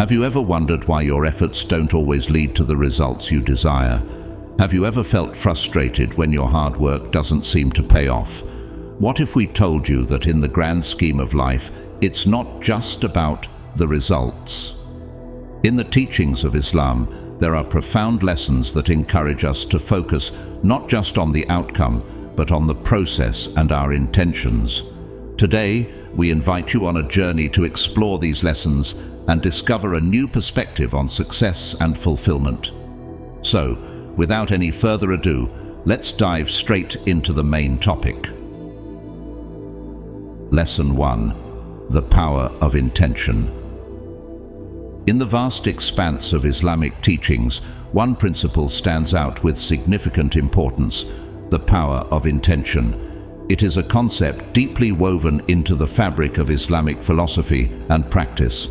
Have you ever wondered why your efforts don't always lead to the results you desire? Have you ever felt frustrated when your hard work doesn't seem to pay off? What if we told you that in the grand scheme of life, it's not just about the results? In the teachings of Islam, there are profound lessons that encourage us to focus not just on the outcome, but on the process and our intentions. Today, we invite you on a journey to explore these lessons and discover a new perspective on success and fulfillment. So, without any further ado, let's dive straight into the main topic. Lesson 1. The Power of Intention. In the vast expanse of Islamic teachings, one principle stands out with significant importance: the power of intention. It is a concept deeply woven into the fabric of Islamic philosophy and practice.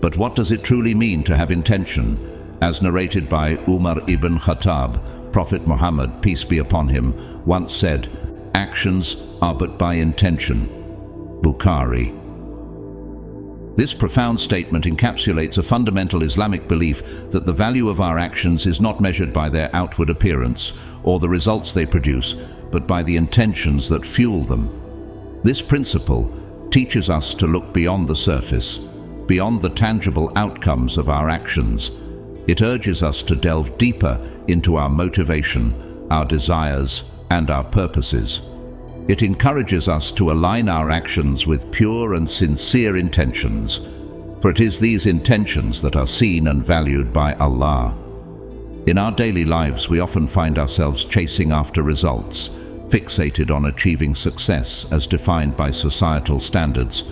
But what does it truly mean to have intention? As narrated by Umar ibn Khattab, Prophet Muhammad, peace be upon him, once said, "Actions are but by intention." Bukhari. This profound statement encapsulates a fundamental Islamic belief that the value of our actions is not measured by their outward appearance or the results they produce, but by the intentions that fuel them. This principle teaches us to look beyond the surface, beyond the tangible outcomes of our actions. It urges us to delve deeper into our motivation, our desires, and our purposes. It encourages us to align our actions with pure and sincere intentions, for it is these intentions that are seen and valued by Allah. In our daily lives, we often find ourselves chasing after results, fixated on achieving success as defined by societal standards.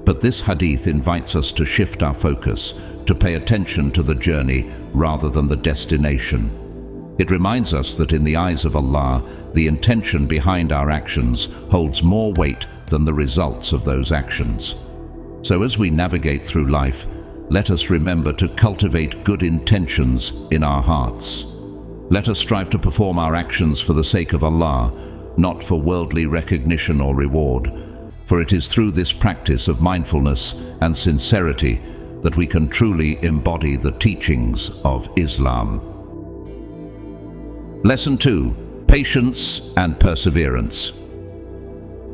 But this hadith invites us to shift our focus, to pay attention to the journey rather than the destination. It reminds us that in the eyes of Allah, the intention behind our actions holds more weight than the results of those actions. So as we navigate through life, let us remember to cultivate good intentions in our hearts. Let us strive to perform our actions for the sake of Allah, not for worldly recognition or reward. For it is through this practice of mindfulness and sincerity that we can truly embody the teachings of Islam. Lesson 2. Patience and Perseverance.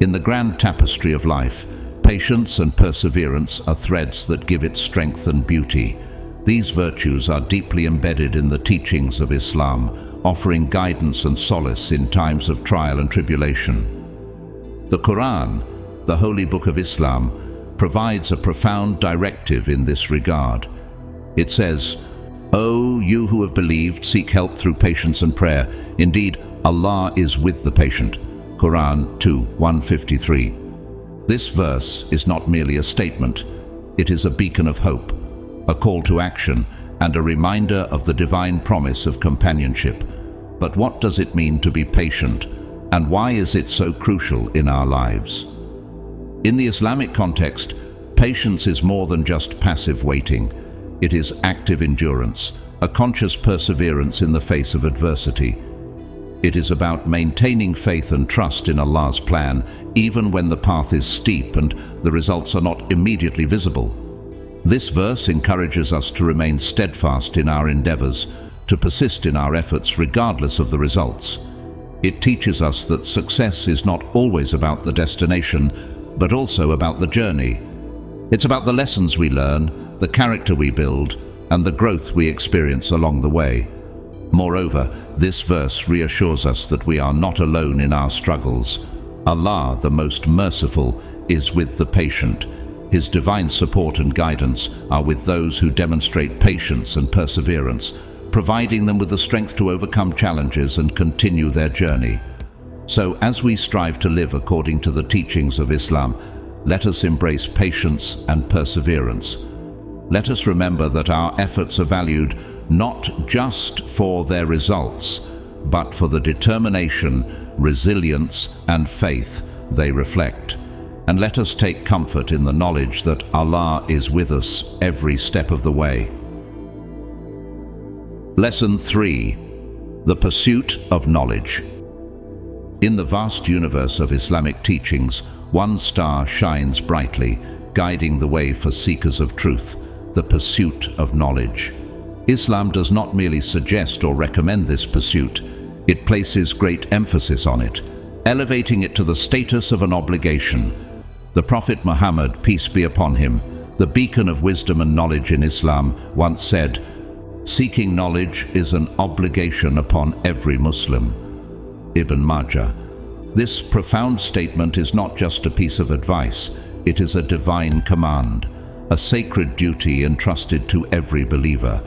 In the grand tapestry of life, patience and perseverance are threads that give it strength and beauty. These virtues are deeply embedded in the teachings of Islam, offering guidance and solace in times of trial and tribulation. The Quran, the holy book of Islam, provides a profound directive in this regard. It says, "O you who have believed, seek help through patience and prayer. Indeed, Allah is with the patient." Quran 2:153. This verse is not merely a statement. It is a beacon of hope, a call to action, and a reminder of the divine promise of companionship. But what does it mean to be patient, and why is it so crucial in our lives? In the Islamic context, patience is more than just passive waiting. It is active endurance, a conscious perseverance in the face of adversity. It is about maintaining faith and trust in Allah's plan, even when the path is steep and the results are not immediately visible. This verse encourages us to remain steadfast in our endeavors, to persist in our efforts regardless of the results. It teaches us that success is not always about the destination, but also about the journey. It's about the lessons we learn, the character we build, and the growth we experience along the way. Moreover, this verse reassures us that we are not alone in our struggles. Allah, the most merciful, is with the patient. His divine support and guidance are with those who demonstrate patience and perseverance, providing them with the strength to overcome challenges and continue their journey. So, as we strive to live according to the teachings of Islam, let us embrace patience and perseverance. Let us remember that our efforts are valued not just for their results, but for the determination, resilience, and faith they reflect. And let us take comfort in the knowledge that Allah is with us every step of the way. Lesson 3. The Pursuit of Knowledge. In the vast universe of Islamic teachings, one star shines brightly, guiding the way for seekers of truth: the pursuit of knowledge. Islam does not merely suggest or recommend this pursuit, it places great emphasis on it, elevating it to the status of an obligation. The Prophet Muhammad, peace be upon him, the beacon of wisdom and knowledge in Islam, once said, "Seeking knowledge is an obligation upon every Muslim." Ibn Majah. This profound statement is not just a piece of advice, it is a divine command, a sacred duty entrusted to every believer.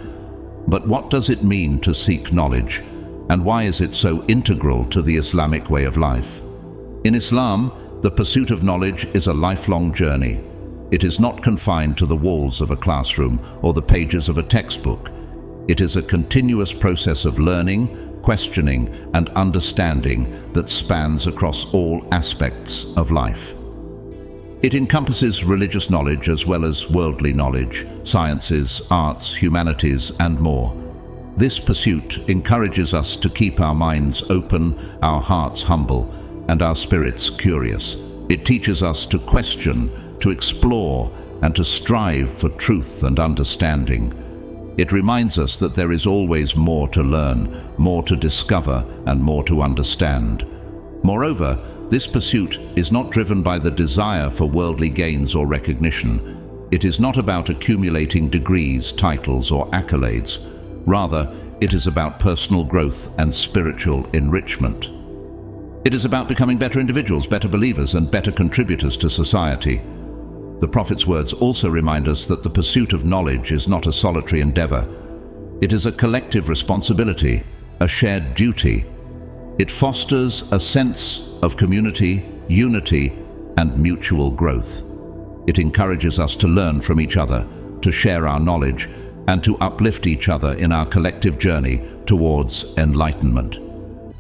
But what does it mean to seek knowledge, and why is it so integral to the Islamic way of life? In Islam, the pursuit of knowledge is a lifelong journey. It is not confined to the walls of a classroom or the pages of a textbook. It is a continuous process of learning, questioning, and understanding that spans across all aspects of life. It encompasses religious knowledge as well as worldly knowledge, sciences, arts, humanities, and more. This pursuit encourages us to keep our minds open, our hearts humble, and our spirits curious. It teaches us to question, to explore, and to strive for truth and understanding. It reminds us that there is always more to learn, more to discover, and more to understand. Moreover, this pursuit is not driven by the desire for worldly gains or recognition. It is not about accumulating degrees, titles, or accolades. Rather, it is about personal growth and spiritual enrichment. It is about becoming better individuals, better believers, and better contributors to society. The Prophet's words also remind us that the pursuit of knowledge is not a solitary endeavor. It is a collective responsibility, a shared duty. It fosters a sense of community, unity, and mutual growth. It encourages us to learn from each other, to share our knowledge, and to uplift each other in our collective journey towards enlightenment.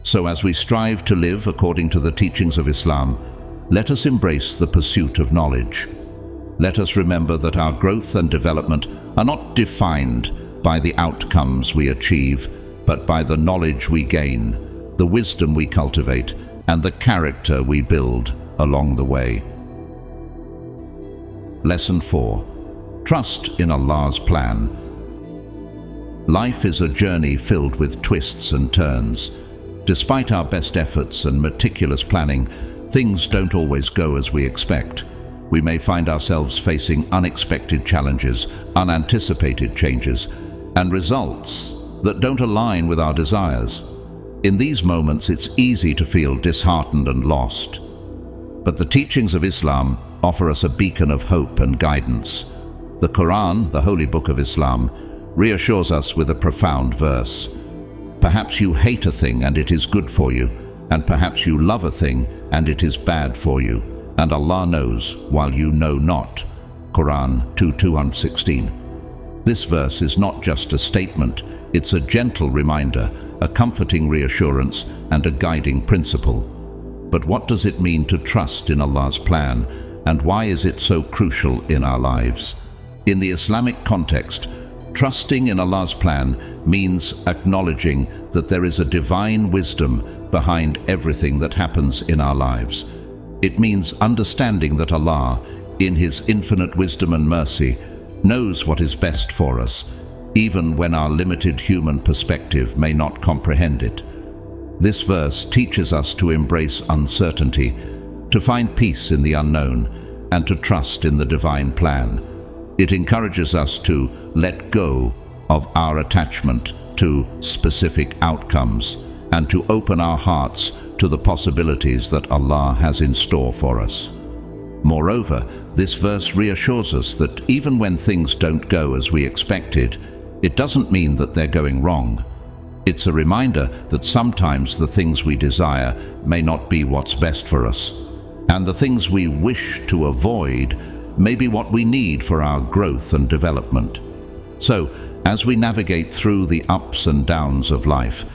So as we strive to live according to the teachings of Islam, let us embrace the pursuit of knowledge. Let us remember that our growth and development are not defined by the outcomes we achieve, but by the knowledge we gain, the wisdom we cultivate, and the character we build along the way. Lesson 4. Trust in Allah's plan. Life is a journey filled with twists and turns. Despite our best efforts and meticulous planning, things don't always go as we expect. We may find ourselves facing unexpected challenges, unanticipated changes, and results that don't align with our desires. In these moments, it's easy to feel disheartened and lost. But the teachings of Islam offer us a beacon of hope and guidance. The Quran, the holy book of Islam, reassures us with a profound verse. Perhaps you hate a thing and it is good for you, and perhaps you love a thing and it is bad for you, and Allah knows while you know not. Quran 2:216. This verse is not just a statement, it's a gentle reminder, a comforting reassurance, and a guiding principle. But what does it mean to trust in Allah's plan, and why is it so crucial in our lives? In the Islamic context, trusting in Allah's plan means acknowledging that there is a divine wisdom behind everything that happens in our lives. It means understanding that Allah, in His infinite wisdom and mercy, knows what is best for us, even when our limited human perspective may not comprehend it. This verse teaches us to embrace uncertainty, to find peace in the unknown, and to trust in the divine plan. It encourages us to let go of our attachment to specific outcomes and to open our hearts to the possibilities that Allah has in store for us. Moreover, this verse reassures us that even when things don't go as we expected, it doesn't mean that they're going wrong. It's a reminder that sometimes the things we desire may not be what's best for us, and the things we wish to avoid may be what we need for our growth and development. So, as we navigate through the ups and downs of life,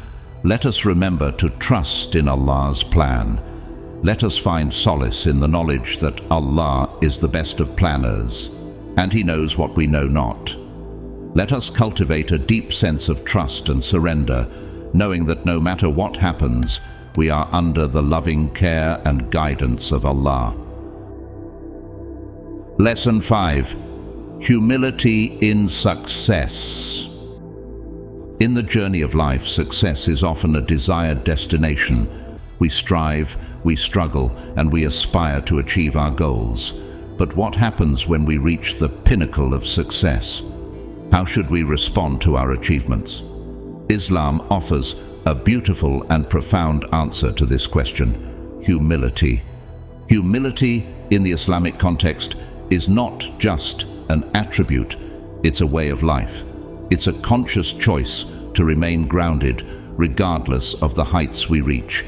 let us remember to trust in Allah's plan. Let us find solace in the knowledge that Allah is the best of planners, and He knows what we know not. Let us cultivate a deep sense of trust and surrender, knowing that no matter what happens, we are under the loving care and guidance of Allah. Lesson 5. Humility in success. In the journey of life, success is often a desired destination. We strive, we struggle, and we aspire to achieve our goals. But what happens when we reach the pinnacle of success? How should we respond to our achievements? Islam offers a beautiful and profound answer to this question: humility. Humility, in the Islamic context, is not just an attribute, it's a way of life. It's a conscious choice to remain grounded regardless of the heights we reach.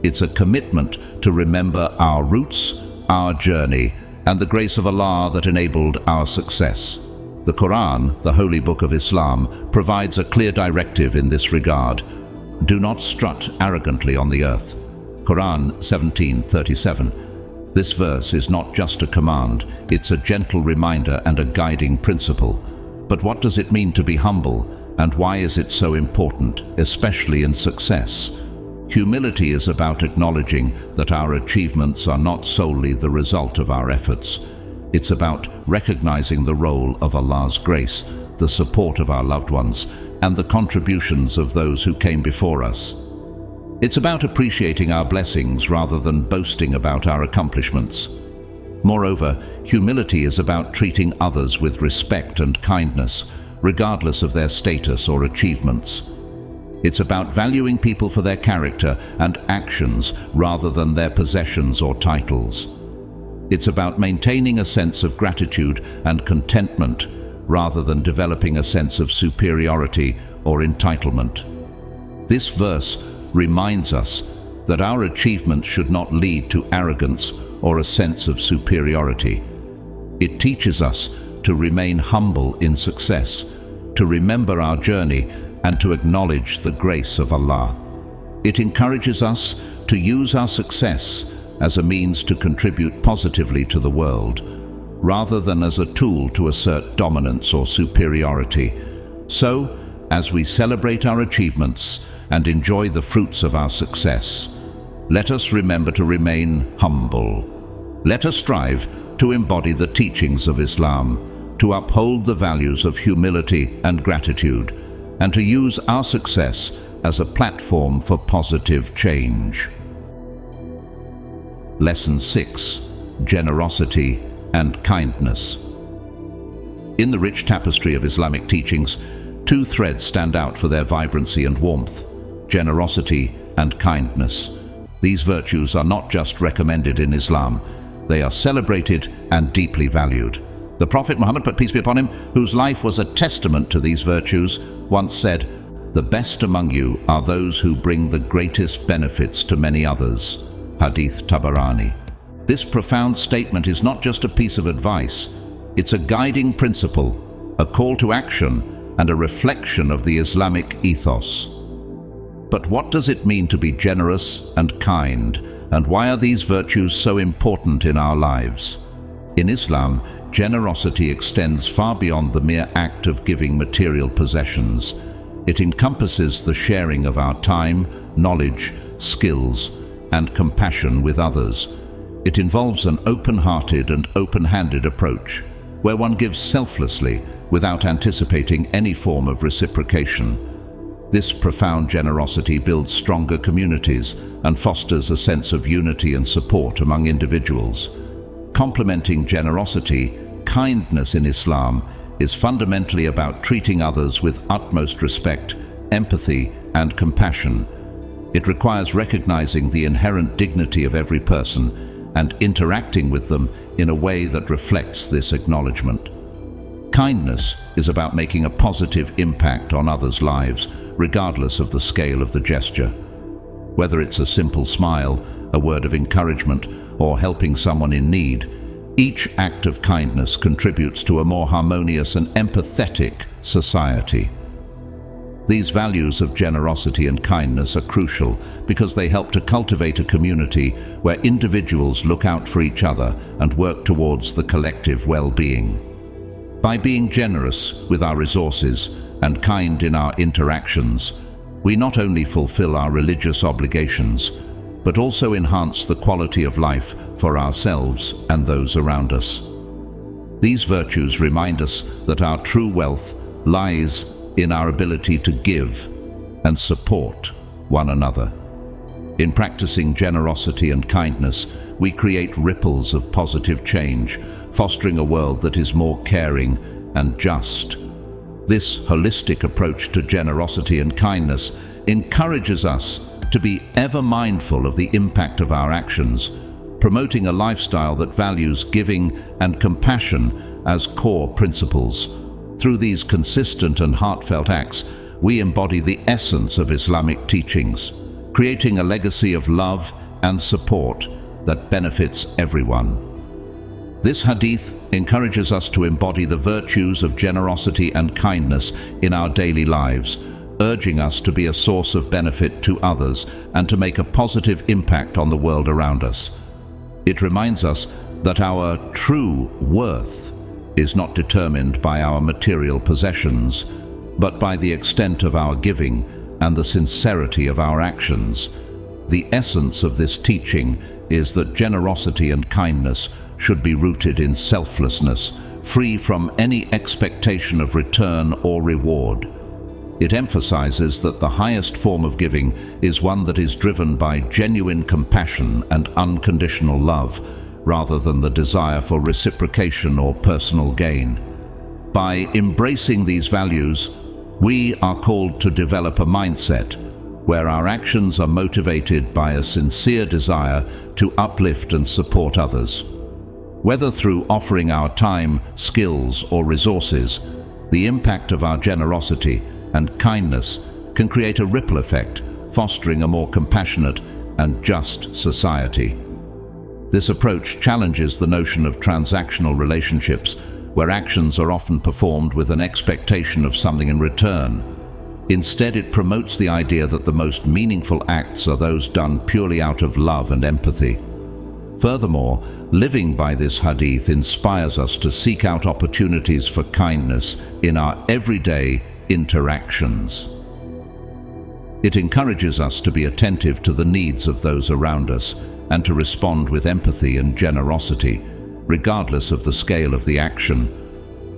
It's a commitment to remember our roots, our journey, and the grace of Allah that enabled our success. The Quran, the holy book of Islam, provides a clear directive in this regard. Do not strut arrogantly on the earth. Quran 17:37. This verse is not just a command, it's a gentle reminder and a guiding principle. But what does it mean to be humble, and why is it so important, especially in success? Humility is about acknowledging that our achievements are not solely the result of our efforts. It's about recognizing the role of Allah's grace, the support of our loved ones, and the contributions of those who came before us. It's about appreciating our blessings rather than boasting about our accomplishments. Moreover, humility is about treating others with respect and kindness, regardless of their status or achievements. It's about valuing people for their character and actions rather than their possessions or titles. It's about maintaining a sense of gratitude and contentment rather than developing a sense of superiority or entitlement. This verse reminds us that our achievements should not lead to arrogance or a sense of superiority. It teaches us to remain humble in success, to remember our journey, and to acknowledge the grace of Allah. It encourages us to use our success as a means to contribute positively to the world, rather than as a tool to assert dominance or superiority. So, as we celebrate our achievements and enjoy the fruits of our success, let us remember to remain humble. Let us strive to embody the teachings of Islam, to uphold the values of humility and gratitude, and to use our success as a platform for positive change. Lesson 6: Generosity and Kindness. In the rich tapestry of Islamic teachings, two threads stand out for their vibrancy and warmth: generosity and kindness. These virtues are not just recommended in Islam, they are celebrated and deeply valued. The Prophet Muhammad, peace be upon him, whose life was a testament to these virtues, once said, "The best among you are those who bring the greatest benefits to many others." Hadith Tabarani. This profound statement is not just a piece of advice, it's a guiding principle, a call to action, and a reflection of the Islamic ethos. But what does it mean to be generous and kind, and why are these virtues so important in our lives? In Islam, generosity extends far beyond the mere act of giving material possessions. It encompasses the sharing of our time, knowledge, skills, and compassion with others. It involves an open-hearted and open-handed approach, where one gives selflessly without anticipating any form of reciprocation. This profound generosity builds stronger communities and fosters a sense of unity and support among individuals. Complementing generosity, kindness in Islam is fundamentally about treating others with utmost respect, empathy, and compassion. It requires recognizing the inherent dignity of every person and interacting with them in a way that reflects this acknowledgement. Kindness is about making a positive impact on others' lives, regardless of the scale of the gesture. Whether it's a simple smile, a word of encouragement, or helping someone in need, each act of kindness contributes to a more harmonious and empathetic society. These values of generosity and kindness are crucial because they help to cultivate a community where individuals look out for each other and work towards the collective well-being. By being generous with our resources and kind in our interactions, we not only fulfill our religious obligations, but also enhance the quality of life for ourselves and those around us. These virtues remind us that our true wealth lies in our ability to give and support one another. In practicing generosity and kindness, we create ripples of positive change, fostering a world that is more caring and just. This holistic approach to generosity and kindness encourages us to be ever mindful of the impact of our actions, promoting a lifestyle that values giving and compassion as core principles. Through these consistent and heartfelt acts, we embody the essence of Islamic teachings, creating a legacy of love and support that benefits everyone. This hadith encourages us to embody the virtues of generosity and kindness in our daily lives, urging us to be a source of benefit to others and to make a positive impact on the world around us. It reminds us that our true worth is not determined by our material possessions, but by the extent of our giving and the sincerity of our actions. The essence of this teaching is that generosity and kindness should be rooted in selflessness, free from any expectation of return or reward. It emphasizes that the highest form of giving is one that is driven by genuine compassion and unconditional love, rather than the desire for reciprocation or personal gain. By embracing these values, we are called to develop a mindset where our actions are motivated by a sincere desire to uplift and support others. Whether through offering our time, skills, or resources, the impact of our generosity and kindness can create a ripple effect, fostering a more compassionate and just society. This approach challenges the notion of transactional relationships, where actions are often performed with an expectation of something in return. Instead, it promotes the idea that the most meaningful acts are those done purely out of love and empathy. Furthermore, living by this hadith inspires us to seek out opportunities for kindness in our everyday interactions. It encourages us to be attentive to the needs of those around us and to respond with empathy and generosity, regardless of the scale of the action.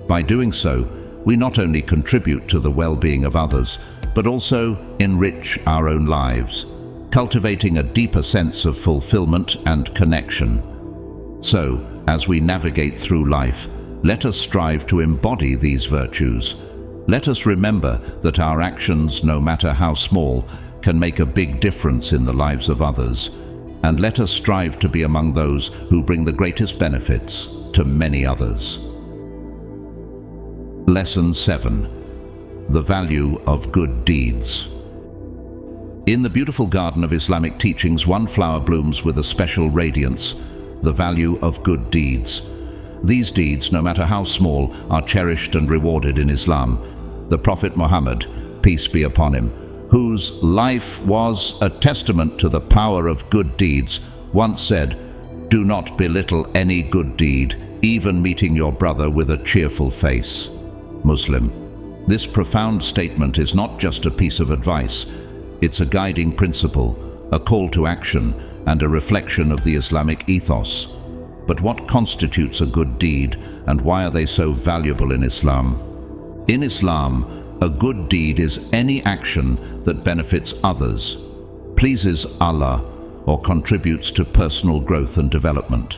By doing so, we not only contribute to the well-being of others, but also enrich our own lives, cultivating a deeper sense of fulfillment and connection. So, as we navigate through life, let us strive to embody these virtues. Let us remember that our actions, no matter how small, can make a big difference in the lives of others, and let us strive to be among those who bring the greatest benefits to many others. Lesson 7. The value of good deeds. In the beautiful garden of Islamic teachings, one flower blooms with a special radiance: the value of good deeds. These deeds, no matter how small, are cherished and rewarded in Islam. The Prophet Muhammad, peace be upon him, whose life was a testament to the power of good deeds, once said, "Do not belittle any good deed, even meeting your brother with a cheerful face." Muslim. This profound statement is not just a piece of advice, it's a guiding principle, a call to action, and a reflection of the Islamic ethos. But what constitutes a good deed, and why are they so valuable in Islam? In Islam, a good deed is any action that benefits others, pleases Allah, or contributes to personal growth and development.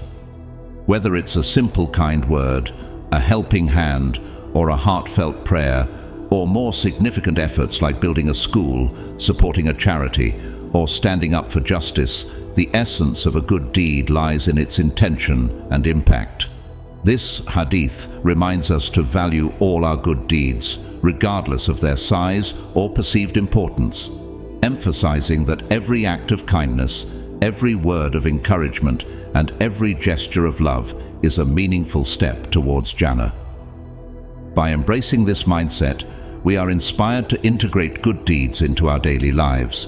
Whether it's a simple kind word, a helping hand, or a heartfelt prayer, or more significant efforts like building a school, supporting a charity, or standing up for justice, the essence of a good deed lies in its intention and impact. This hadith reminds us to value all our good deeds, regardless of their size or perceived importance, emphasizing that every act of kindness, every word of encouragement, and every gesture of love is a meaningful step towards Jannah. By embracing this mindset, we are inspired to integrate good deeds into our daily lives,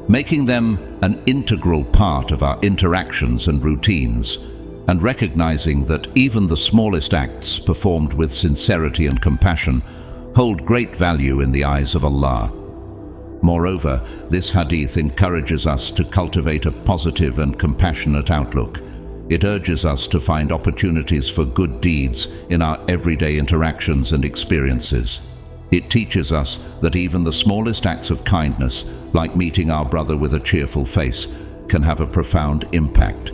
making them an integral part of our interactions and routines, and recognizing that even the smallest acts performed with sincerity and compassion hold great value in the eyes of Allah. Moreover, this hadith encourages us to cultivate a positive and compassionate outlook, It urges us to find opportunities for good deeds in our everyday interactions and experiences. It teaches us that even the smallest acts of kindness, like meeting our brother with a cheerful face, can have a profound impact.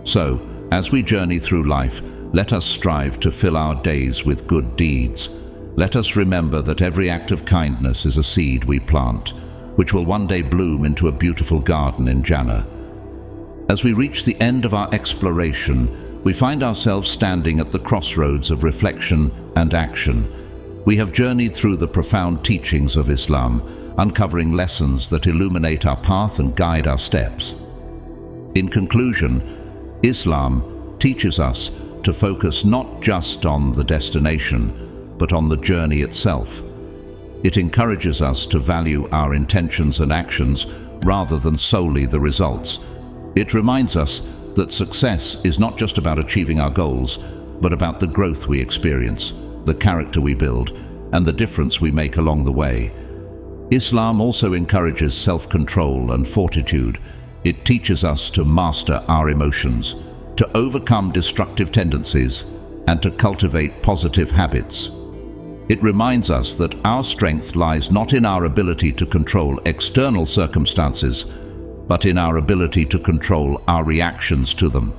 So, as we journey through life, let us strive to fill our days with good deeds. Let us remember that every act of kindness is a seed we plant, which will one day bloom into a beautiful garden in Jannah. As we reach the end of our exploration, we find ourselves standing at the crossroads of reflection and action. We have journeyed through the profound teachings of Islam, uncovering lessons that illuminate our path and guide our steps. In conclusion, Islam teaches us to focus not just on the destination, but on the journey itself. It encourages us to value our intentions and actions rather than solely the results. It reminds us that success is not just about achieving our goals, but about the growth we experience, the character we build, and the difference we make along the way. Islam also encourages self-control and fortitude. It teaches us to master our emotions, to overcome destructive tendencies, and to cultivate positive habits. It reminds us that our strength lies not in our ability to control external circumstances, but in our ability to control our reactions to them.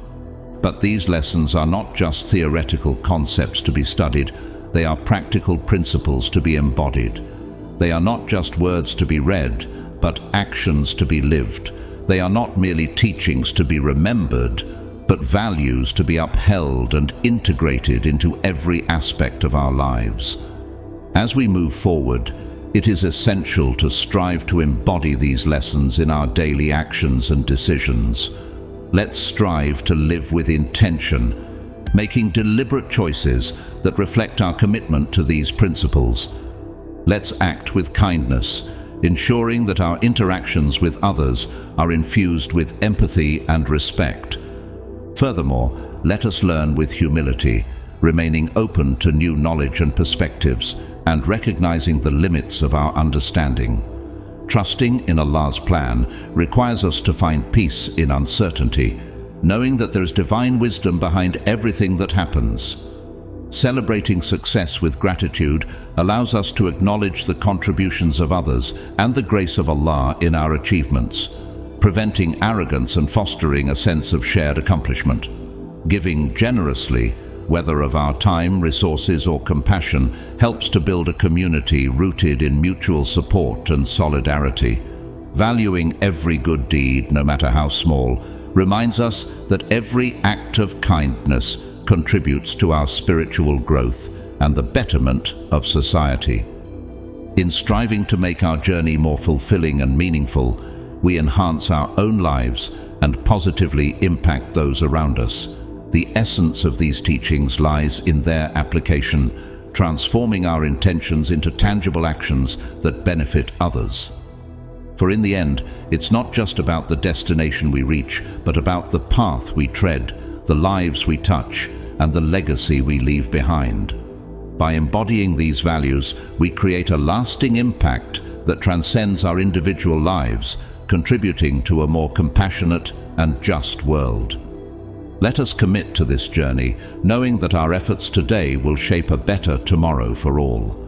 But these lessons are not just theoretical concepts to be studied, they are practical principles to be embodied. They are not just words to be read, but actions to be lived. They are not merely teachings to be remembered, but values to be upheld and integrated into every aspect of our lives. As we move forward, it is essential to strive to embody these lessons in our daily actions and decisions. Let's strive to live with intention, making deliberate choices that reflect our commitment to these principles. Let's act with kindness, ensuring that our interactions with others are infused with empathy and respect. Furthermore, let us learn with humility, remaining open to new knowledge and perspectives, and recognizing the limits of our understanding. Trusting in Allah's plan requires us to find peace in uncertainty, knowing that there is divine wisdom behind everything that happens. Celebrating success with gratitude allows us to acknowledge the contributions of others and the grace of Allah in our achievements, preventing arrogance and fostering a sense of shared accomplishment. Giving generously, whether of our time, resources, or compassion, helps to build a community rooted in mutual support and solidarity. Valuing every good deed, no matter how small, reminds us that every act of kindness contributes to our spiritual growth and the betterment of society. In striving to make our journey more fulfilling and meaningful, we enhance our own lives and positively impact those around us. The essence of these teachings lies in their application, transforming our intentions into tangible actions that benefit others. For in the end, it's not just about the destination we reach, but about the path we tread, the lives we touch, and the legacy we leave behind. By embodying these values, we create a lasting impact that transcends our individual lives, contributing to a more compassionate and just world. Let us commit to this journey, knowing that our efforts today will shape a better tomorrow for all.